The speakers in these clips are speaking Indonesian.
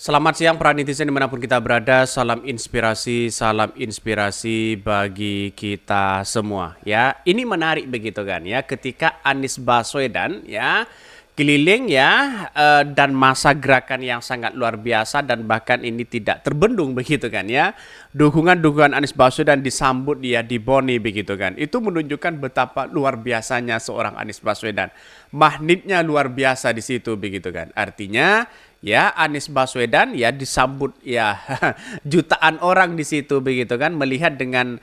Selamat siang para netizen dimanapun kita berada, salam inspirasi bagi kita semua ya. Ini menarik begitu kan ya, ketika Anies Baswedan ya keliling ya dan masa gerakan yang sangat luar biasa dan bahkan ini tidak terbendung begitu kan ya. Dukungan Anies Baswedan disambut dia di Boni begitu kan. Itu menunjukkan betapa luar biasanya seorang Anies Baswedan. Magnetnya luar biasa di situ begitu kan. Artinya ya Anies Baswedan ya disambut ya jutaan orang di situ begitu kan, melihat dengan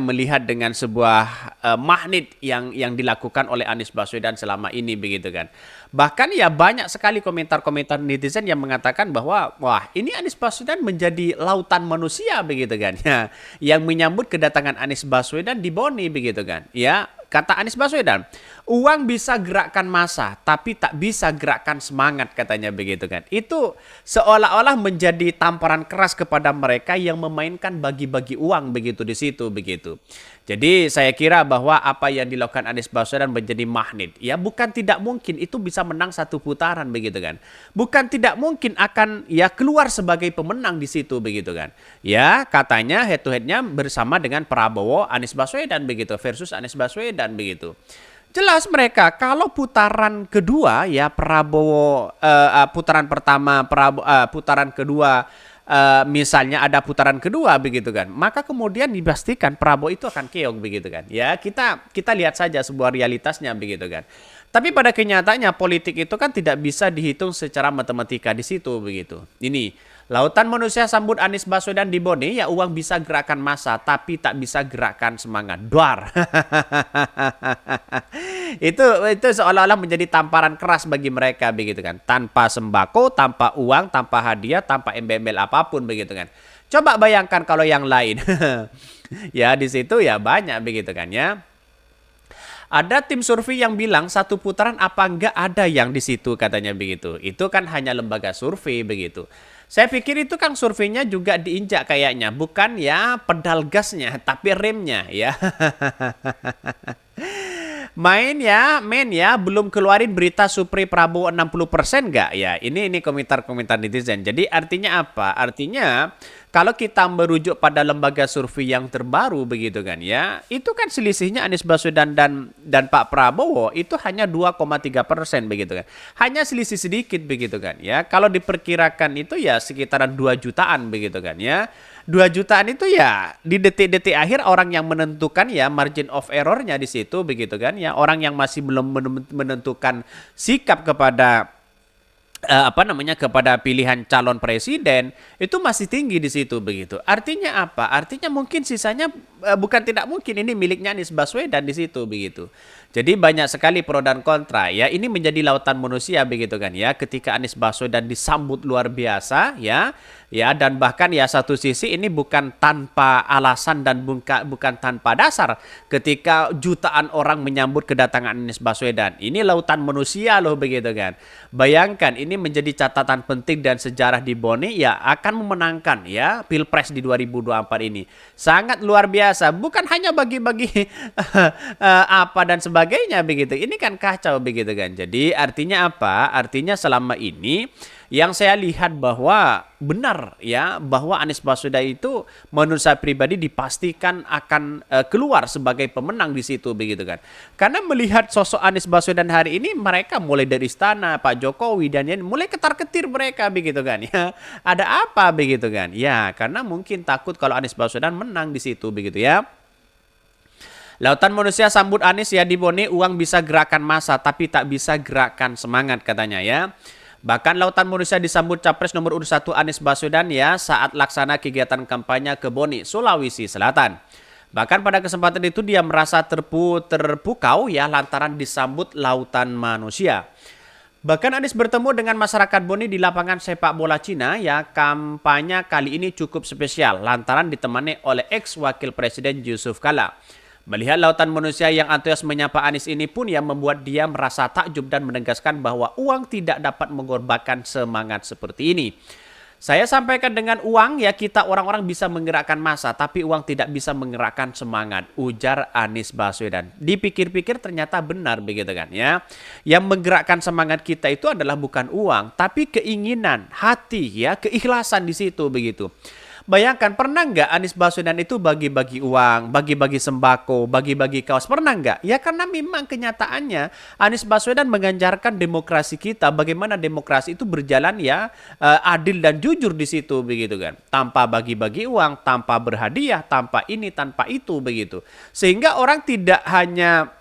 melihat dengan sebuah magnet yang dilakukan oleh Anies Baswedan selama ini begitu kan. Bahkan ya banyak sekali komentar-komentar netizen yang mengatakan bahwa wah, ini Anies Baswedan menjadi lautan manusia begitu kan ya, yang menyambut kedatangan Anies Baswedan di Boni begitu kan ya. Kata Anies Baswedan, uang bisa gerakkan massa, tapi tak bisa gerakkan semangat, katanya begitu kan. Itu seolah-olah menjadi tamparan keras kepada mereka yang memainkan bagi-bagi uang begitu di situ begitu. Jadi saya kira bahwa apa yang dilakukan Anies Baswedan menjadi magnet. Ya bukan tidak mungkin itu bisa menang satu putaran begitu kan. Bukan tidak mungkin akan ya keluar sebagai pemenang di situ begitu kan. Ya katanya head to headnya bersama dengan Prabowo Anies Baswedan begitu versus Anies Baswedan begitu. Jelas mereka kalau putaran kedua ya Prabowo putaran pertama putaran kedua misalnya ada putaran kedua begitu kan, maka kemudian dipastikan Prabowo itu akan keong begitu kan. Ya kita lihat saja sebuah realitasnya begitu kan. Tapi pada kenyataannya politik itu kan tidak bisa dihitung secara matematika di situ begitu. Ini lautan manusia sambut Anies Baswedan di Boni, ya uang bisa gerakan massa tapi tak bisa gerakan semangat. Duar. itu seolah-olah menjadi tamparan keras bagi mereka begitu kan. Tanpa sembako, tanpa uang, tanpa hadiah, tanpa embel-embel apapun begitu kan. Coba bayangkan kalau yang lain. Ya di situ ya banyak begitu kan ya. Ada tim survei yang bilang satu putaran apa enggak ada yang di situ katanya begitu. Itu kan hanya lembaga survei begitu. Saya pikir itu kan surveinya juga diinjak kayaknya, bukan ya pedal gasnya tapi remnya ya. Main ya, belum keluarin berita Supri Prabowo 60% nggak ya? Ini komentar-komentar netizen. Jadi artinya apa? Artinya kalau kita merujuk pada lembaga survei yang terbaru begitu kan ya, itu kan selisihnya Anies Baswedan dan Pak Prabowo itu hanya 2,3% begitu kan. Hanya selisih sedikit begitu kan ya. Kalau diperkirakan itu ya sekitaran 2 jutaan begitu kan ya. 2 jutaan itu ya di detik-detik akhir orang yang menentukan ya margin of errornya di situ begitu kan ya, orang yang masih belum menentukan sikap kepada kepada pilihan calon presiden itu masih tinggi di situ begitu. Artinya apa? Artinya mungkin sisanya bukan tidak mungkin ini miliknya Anies Baswedan di situ begitu. Jadi banyak sekali pro dan kontra ya. Ini menjadi lautan manusia begitu kan ya. Ketika Anies Baswedan disambut luar biasa ya dan bahkan ya satu sisi ini bukan tanpa alasan dan bukan tanpa dasar ketika jutaan orang menyambut kedatangan Anies Baswedan. Ini lautan manusia loh begitu kan. Bayangkan ini menjadi catatan penting dan sejarah di Boni ya akan memenangkan ya Pilpres di 2024 ini. Sangat luar biasa, bukan hanya bagi-bagi apa dan sebagainya begitu. Ini kan kacau begitu kan. Jadi artinya apa? Artinya selama ini yang saya lihat bahwa benar ya bahwa Anies Baswedan itu menurut saya pribadi dipastikan akan keluar sebagai pemenang di situ begitu kan. Karena melihat sosok Anies Baswedan hari ini mereka mulai dari istana Pak Jokowi dan yang mulai ketar-ketir mereka begitu kan ya. Ada apa begitu kan? Ya, karena mungkin takut kalau Anies Baswedan menang di situ begitu ya. Lautan manusia sambut Anies ya di Boni, uang bisa gerakan massa tapi tak bisa gerakan semangat katanya ya. Bahkan lautan manusia disambut Capres nomor urut 1 Anies Baswedan ya saat laksana kegiatan kampanye ke Boni, Sulawesi Selatan. Bahkan pada kesempatan itu dia merasa terpukau ya lantaran disambut lautan manusia. Bahkan Anies bertemu dengan masyarakat Boni di lapangan sepak bola Cina ya, kampanye kali ini cukup spesial lantaran ditemani oleh ex wakil presiden Yusuf Kala. Melihat lautan manusia yang antusias menyapa Anies ini pun yang membuat dia merasa takjub dan menegaskan bahwa uang tidak dapat mengorbankan semangat seperti ini. Saya sampaikan dengan uang ya kita orang-orang bisa menggerakkan massa, tapi uang tidak bisa menggerakkan semangat, ujar Anies Baswedan. Dipikir-pikir ternyata benar begitu kan ya. Yang menggerakkan semangat kita itu adalah bukan uang, tapi keinginan, hati ya, keikhlasan di situ begitu. Bayangkan, pernah nggak Anies Baswedan itu bagi-bagi uang, bagi-bagi sembako, bagi-bagi kaos? Pernah nggak? Ya karena memang kenyataannya Anies Baswedan menganjarkan demokrasi kita, bagaimana demokrasi itu berjalan ya adil dan jujur di situ begitu kan. Tanpa bagi-bagi uang, tanpa berhadiah, tanpa ini, tanpa itu begitu. Sehingga orang tidak hanya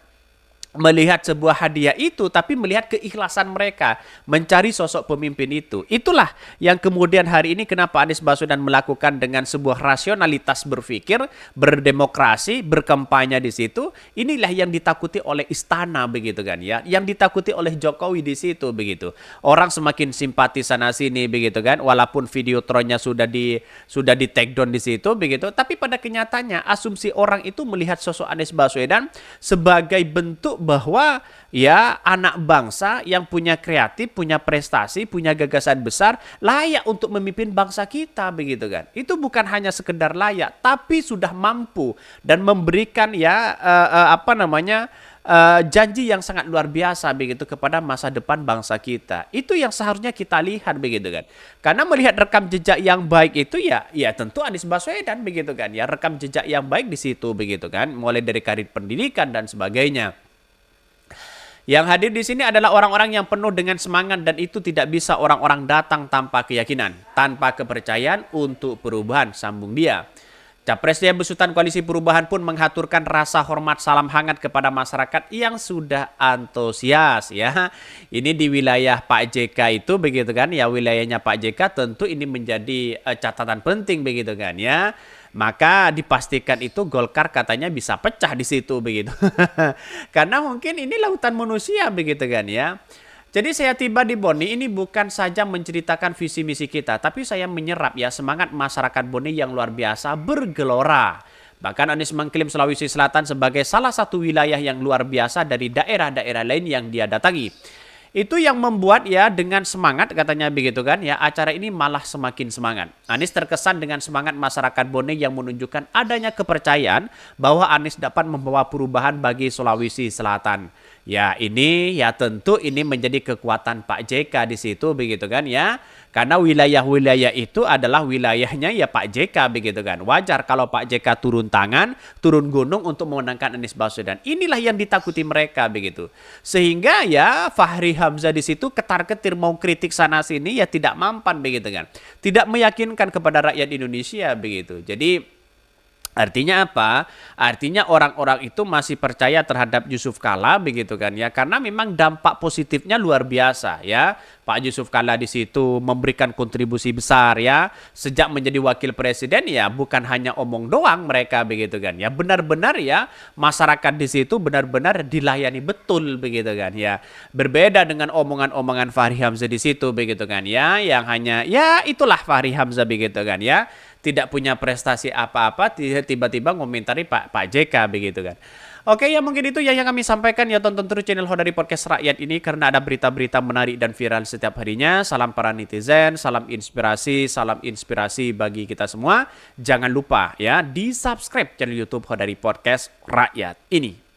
melihat sebuah hadiah itu, tapi melihat keikhlasan mereka mencari sosok pemimpin itu. Itulah yang kemudian hari ini kenapa Anies Baswedan melakukan dengan sebuah rasionalitas berpikir, berdemokrasi, berkampanye di situ. Inilah yang ditakuti oleh istana begitu kan ya, yang ditakuti oleh Jokowi di situ begitu. Orang semakin simpati sana sini begitu kan, walaupun video tronnya sudah di take down di situ begitu, tapi pada kenyataannya asumsi orang itu melihat sosok Anies Baswedan sebagai bentuk bahwa ya anak bangsa yang punya kreatif, punya prestasi, punya gagasan besar, layak untuk memimpin bangsa kita begitu kan. Itu bukan hanya sekedar layak, tapi sudah mampu dan memberikan ya janji yang sangat luar biasa begitu kepada masa depan bangsa kita. Itu yang seharusnya kita lihat begitu kan. Karena melihat rekam jejak yang baik itu ya tentu Anies Baswedan begitu kan. Ya rekam jejak yang baik di situ begitu kan. Mulai dari karir pendidikan dan sebagainya. Yang hadir di sini adalah orang-orang yang penuh dengan semangat dan itu tidak bisa orang-orang datang tanpa keyakinan, tanpa kepercayaan untuk perubahan, sambung dia. Capres yang besutan Koalisi Perubahan pun mengaturkan rasa hormat salam hangat kepada masyarakat yang sudah antusias ya. Ini di wilayah Pak JK itu begitu kan ya, wilayahnya Pak JK tentu ini menjadi catatan penting begitu kan ya. Maka dipastikan itu Golkar katanya bisa pecah di situ begitu. Karena mungkin ini lautan manusia begitu kan ya. Jadi saya tiba di Boni ini bukan saja menceritakan visi misi kita, tapi saya menyerap ya semangat masyarakat Boni yang luar biasa bergelora. Bahkan Anies mengklaim Sulawesi Selatan sebagai salah satu wilayah yang luar biasa dari daerah-daerah lain yang dia datangi. Itu yang membuat ya dengan semangat katanya begitu kan ya, acara ini malah semakin semangat. Anies terkesan dengan semangat masyarakat Bone yang menunjukkan adanya kepercayaan bahwa Anies dapat membawa perubahan bagi Sulawesi Selatan. Ya ini ya tentu ini menjadi kekuatan Pak JK di situ begitu kan ya. Karena wilayah-wilayah itu adalah wilayahnya ya Pak JK begitu kan. Wajar kalau Pak JK turun tangan, turun gunung untuk memenangkan Anies Baswedan. Inilah yang ditakuti mereka begitu. Sehingga ya Fahri Hamzah di situ ketar-ketir mau kritik sana sini ya tidak mampan begitu kan. Tidak meyakinkan kepada rakyat Indonesia begitu. Jadi artinya apa? Artinya orang-orang itu masih percaya terhadap Yusuf Kalla begitu kan ya. Karena memang dampak positifnya luar biasa ya. Pak Yusuf Kalla di situ memberikan kontribusi besar ya. Sejak menjadi wakil presiden ya bukan hanya omong doang mereka begitu kan ya. Benar-benar ya masyarakat di situ benar-benar dilayani betul begitu kan ya. Berbeda dengan omongan-omongan Fahri Hamzah di situ begitu kan ya. Yang hanya ya itulah Fahri Hamzah begitu kan ya. Tidak punya prestasi apa-apa, tiba-tiba ngomentari Pak JK begitu kan. Oke, ya mungkin itu yang kami sampaikan ya. Tonton terus channel Hodari Podcast Rakyat ini karena ada berita-berita menarik dan viral setiap harinya. Salam para netizen, salam inspirasi bagi kita semua. Jangan lupa ya di subscribe channel YouTube Hodari Podcast Rakyat ini.